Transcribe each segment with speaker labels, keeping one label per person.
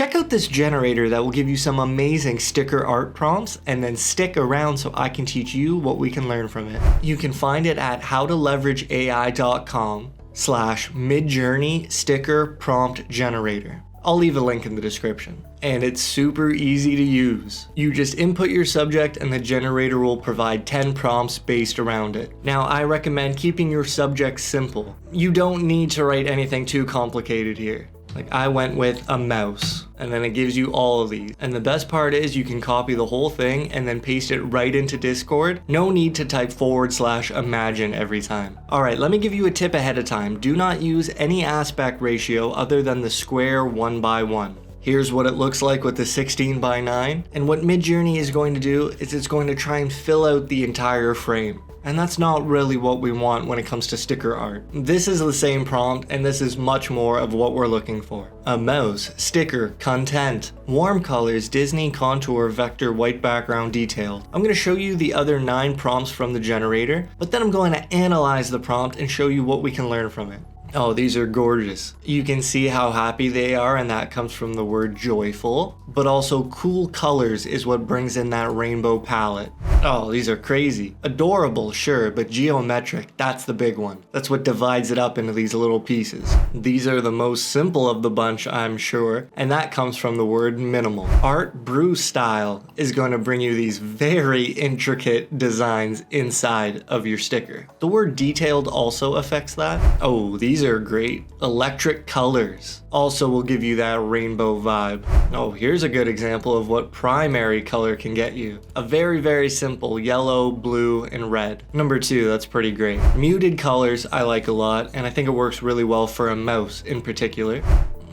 Speaker 1: check out this generator that will give you some amazing sticker art prompts, and then stick around so I can teach you what we can learn from it. You can find it at howtoleverageai.com/Midjourney sticker prompt generator. I'll leave a link in the description. And it's super easy to use. You just input your subject and the generator will provide 10 prompts based around it. Now, I recommend keeping your subject simple. You don't need to write anything too complicated here. Like, I went with a mouse, and then it gives you all of these. And the best part is you can copy the whole thing and then paste it right into Discord. No need to type /imagine every time. Alright, let me give you a tip ahead of time. Do not use any aspect ratio other than the square 1:1. Here's what it looks like with the 16:9. And what Midjourney is going to do is it's going to try and fill out the entire frame. And that's not really what we want when it comes to sticker art. This is the same prompt, and this is much more of what we're looking for. A mouse, sticker, content, warm colors, Disney, contour, vector, white background, detailed. I'm going to show you the other 9 prompts from the generator, but then I'm going to analyze the prompt and show you what we can learn from it. Oh, these are gorgeous. You can see how happy they are, and that comes from the word joyful, but also cool colors is what brings in that rainbow palette. Oh, these are crazy. Adorable, sure, but geometric, that's the big one. That's what divides it up into these little pieces. These are the most simple of the bunch, I'm sure, and that comes from the word minimal. Art brew style is going to bring you these very intricate designs inside of your sticker. The word detailed also affects that. Oh, these are great. Electric colors also will give you that rainbow vibe. Oh, here's a good example of what primary color can get you. A very, very simple yellow, blue, and red. Number 2, that's pretty great. Muted colors I like a lot, and I think it works really well for a mouse in particular.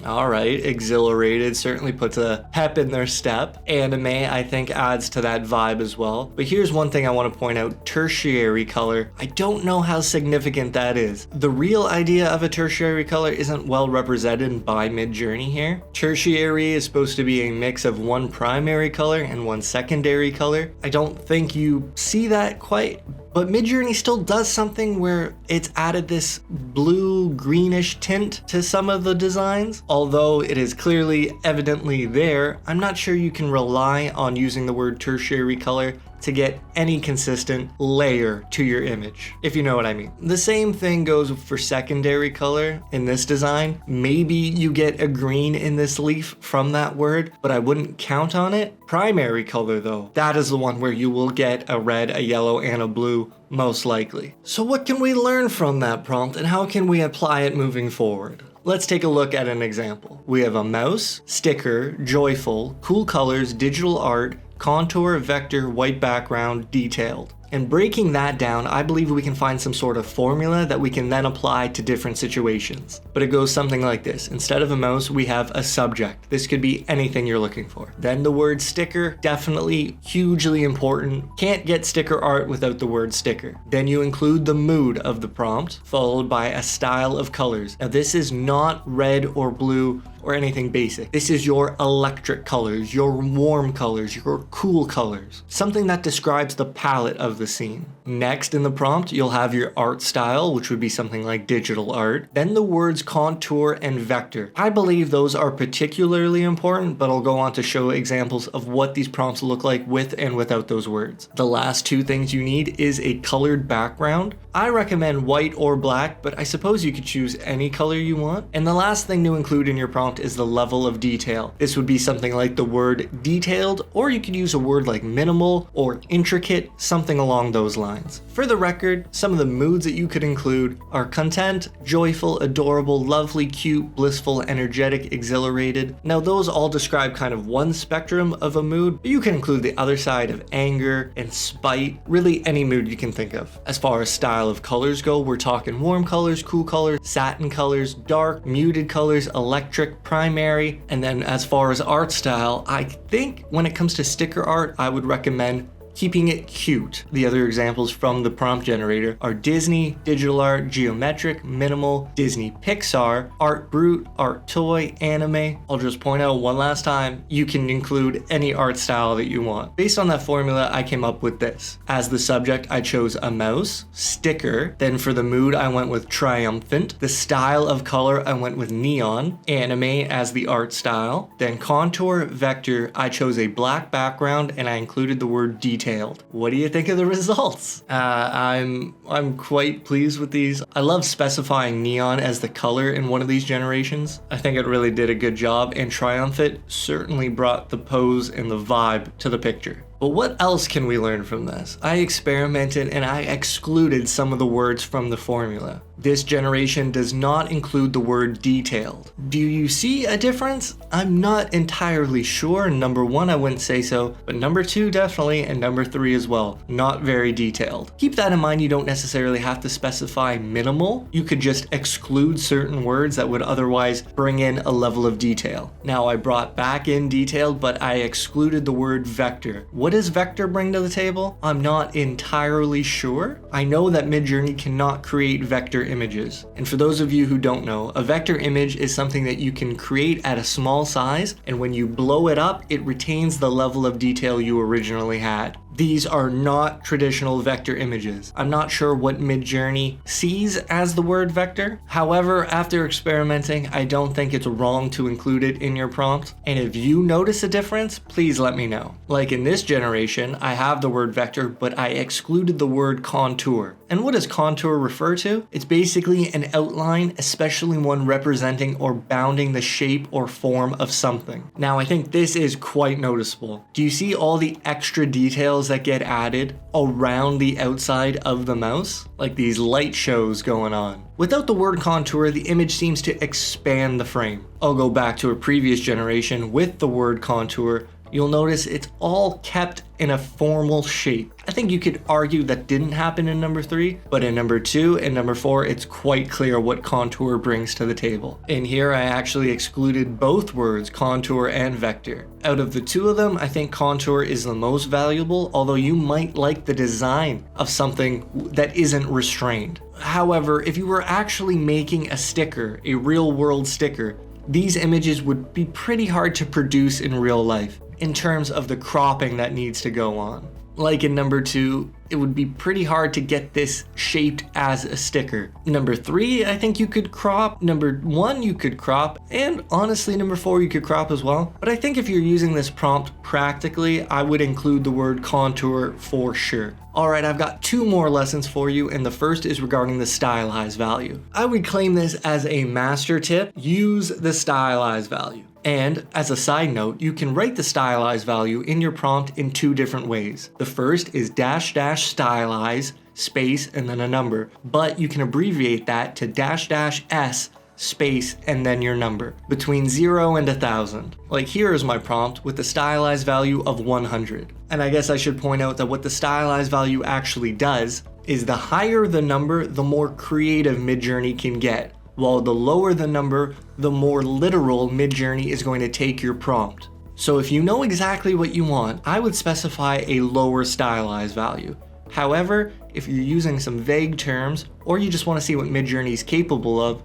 Speaker 1: Alright, exhilarated certainly puts a pep in their step. Anime, I think, adds to that vibe as well. But here's one thing I want to point out, tertiary color. I don't know how significant that is. The real idea of a tertiary color isn't well represented by Midjourney here. Tertiary is supposed to be a mix of one primary color and one secondary color. I don't think you see that quite. But Midjourney still does something where it's added this blue greenish tint to some of the designs. Although it is clearly evidently there, I'm not sure you can rely on using the word tertiary color to get any consistent layer to your image, if you know what I mean. The same thing goes for secondary color in this design. Maybe you get a green in this leaf from that word, but I wouldn't count on it. Primary color though, that is the one where you will get a red, a yellow, and a blue, most likely. So what can we learn from that prompt, and how can we apply it moving forward? Let's take a look at an example. We have a mouse, sticker, joyful, cool colors, digital art, contour, vector, white background, detailed. And breaking that down, I believe we can find some sort of formula that we can then apply to different situations. But it goes something like this. Instead of a mouse, we have a subject. This could be anything you're looking for. Then the word sticker, definitely hugely important. Can't get sticker art without the word sticker. Then you include the mood of the prompt, followed by a style of colors. Now this is not red or blue or anything basic. This is your electric colors, your warm colors, your cool colors. Something that describes the palette of the scene. Next in the prompt, you'll have your art style, which would be something like digital art. Then the words contour and vector. I believe those are particularly important, but I'll go on to show examples of what these prompts look like with and without those words. The last 2 things you need is a colored background. I recommend white or black, but I suppose you could choose any color you want. And the last thing to include in your prompt is the level of detail. This would be something like the word detailed, or you could use a word like minimal or intricate, something along those lines. For the record, some of the moods that you could include are content, joyful, adorable, lovely, cute, blissful, energetic, exhilarated. Now those all describe kind of one spectrum of a mood, but you can include the other side of anger and spite, really any mood you can think of. As far as style of colors go, we're talking warm colors, cool colors, satin colors, dark, muted colors, electric, primary, and then as far as art style, I think when it comes to sticker art, I would recommend keeping it cute. The other examples from the prompt generator are Disney, digital art, geometric, minimal, Disney Pixar, art brut, art toy, anime. I'll just point out one last time, you can include any art style that you want. Based on that formula, I came up with this. As the subject, I chose a mouse, sticker, then for the mood, I went with triumphant. The style of color, I went with neon, anime as the art style. Then contour, vector, I chose a black background and I included the word detailed. What do you think of the results? I'm quite pleased with these. I love specifying neon as the color in one of these generations. I think it really did a good job, and triumphant certainly brought the pose and the vibe to the picture. But what else can we learn from this? I experimented and I excluded some of the words from the formula. This generation does not include the word detailed. Do you see a difference? I'm not entirely sure. Number 1, I wouldn't say so, but number 2 definitely, and number 3 as well. Not very detailed. Keep that in mind, you don't necessarily have to specify minimal. You could just exclude certain words that would otherwise bring in a level of detail. Now I brought back in detailed, but I excluded the word vector. What does vector bring to the table? I'm not entirely sure. I know that Midjourney cannot create vector images. And for those of you who don't know, a vector image is something that you can create at a small size, and when you blow it up, it retains the level of detail you originally had. These are not traditional vector images. I'm not sure what Midjourney sees as the word vector. However, after experimenting, I don't think it's wrong to include it in your prompt. And if you notice a difference, please let me know. Like in this generation, I have the word vector, but I excluded the word contour. And what does contour refer to? It's basically an outline, especially one representing or bounding the shape or form of something. Now, I think this is quite noticeable. Do you see all the extra details that get added around the outside of the mouse? Like these light shows going on. Without the word contour, the image seems to expand the frame. I'll go back to a previous generation with the word contour. You'll notice it's all kept in a formal shape. I think you could argue that didn't happen in number 3, but in number 2 and number 4, it's quite clear what contour brings to the table. In here, I actually excluded both words, contour and vector. Out of the 2 of them, I think contour is the most valuable, although you might like the design of something that isn't restrained. However, if you were actually making a sticker, a real world sticker, these images would be pretty hard to produce in real life in terms of the cropping that needs to go on. Like in number 2, it would be pretty hard to get this shaped as a sticker. Number 3, I think you could crop. Number 1, you could crop. And honestly, number 4, you could crop as well. But I think if you're using this prompt practically, I would include the word contour for sure. Alright, I've got 2 more lessons for you, and the first is regarding the stylized value. I would claim this as a master tip. Use the stylized value. And as a side note, you can write the stylized value in your prompt in 2 different ways. The first is --stylize space and then a number, but you can abbreviate that to --s space and then your number between 0 and 1,000. Like here is my prompt with the stylized value of 100. And I guess I should point out that what the stylized value actually does is the higher the number, the more creative Midjourney can get. While the lower the number, the more literal Midjourney is going to take your prompt. So if you know exactly what you want, I would specify a lower stylized value. However, if you're using some vague terms, or you just want to see what Midjourney is capable of,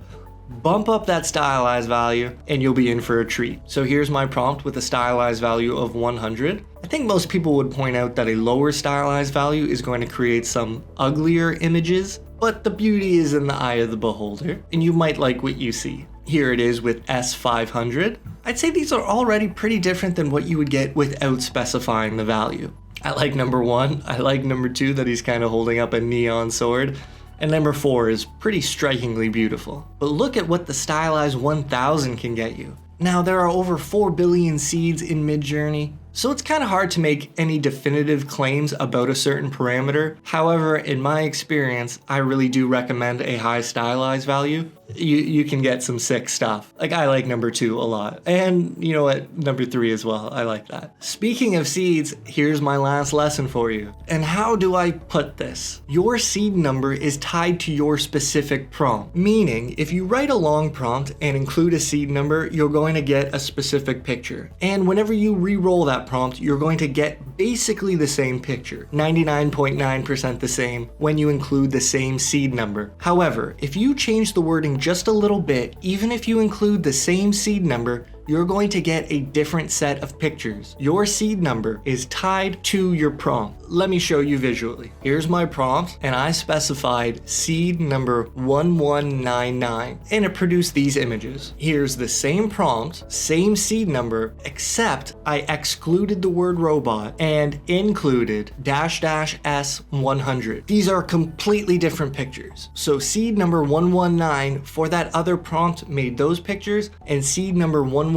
Speaker 1: bump up that stylized value and you'll be in for a treat. So here's my prompt with a stylized value of 100. I think most people would point out that a lower stylized value is going to create some uglier images, but the beauty is in the eye of the beholder, and you might like what you see. Here it is with S500. I'd say these are already pretty different than what you would get without specifying the value. I like number 1, I like number 2 that he's kind of holding up a neon sword, and number 4 is pretty strikingly beautiful. But look at what the stylized 1000 can get you. Now there are over 4 billion seeds in Midjourney, so it's kind of hard to make any definitive claims about a certain parameter. However, in my experience, I really do recommend a high stylized value. You can get some sick stuff. Like I like number 2 a lot. And you know what, number 3 as well, I like that. Speaking of seeds, here's my last lesson for you. And how do I put this? Your seed number is tied to your specific prompt. Meaning, if you write a long prompt and include a seed number, you're going to get a specific picture. And whenever you re-roll that that prompt, you're going to get basically the same picture, 99.9% the same, when you include the same seed number. However, if you change the wording just a little bit, even if you include the same seed number, you're going to get a different set of pictures. Your seed number is tied to your prompt. Let me show you visually. Here's my prompt, and I specified seed number 1199, and it produced these images. Here's the same prompt, same seed number, except I excluded the word robot and included --S100. These are completely different pictures. So seed number 119 for that other prompt made those pictures, and seed number 119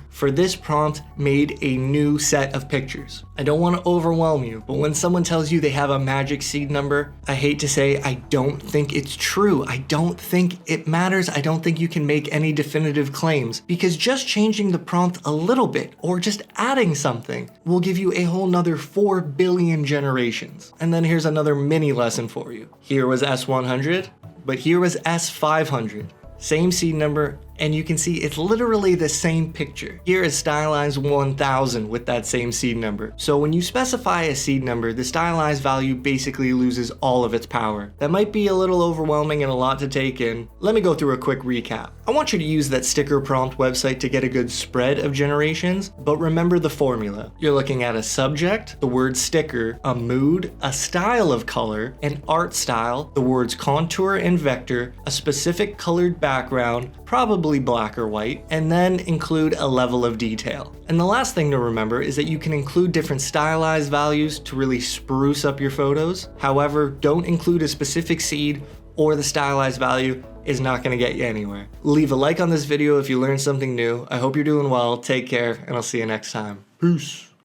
Speaker 1: for this prompt made a new set of pictures. I don't want to overwhelm you, but when someone tells you they have a magic seed number, I hate to say I don't think it's true. I don't think it matters. I don't think you can make any definitive claims, because just changing the prompt a little bit or just adding something will give you a whole nother 4 billion generations. And then here's another mini lesson for you. Here was S100, but here was S500. Same seed number, and you can see it's literally the same picture. Here is stylized 1000 with that same seed number. So when you specify a seed number, the stylized value basically loses all of its power. That might be a little overwhelming and a lot to take in. Let me go through a quick recap. I want you to use that sticker prompt website to get a good spread of generations, but remember the formula. You're looking at a subject, the word sticker, a mood, a style of color, an art style, the words contour and vector, a specific colored background, probably black or white, and then include a level of detail. And the last thing to remember is that you can include different stylized values to really spruce up your photos. However, don't include a specific seed, or the stylized value is not going to get you anywhere. Leave a like on this video if you learned something new. I hope you're doing well, take care, and I'll see you next time. Peace.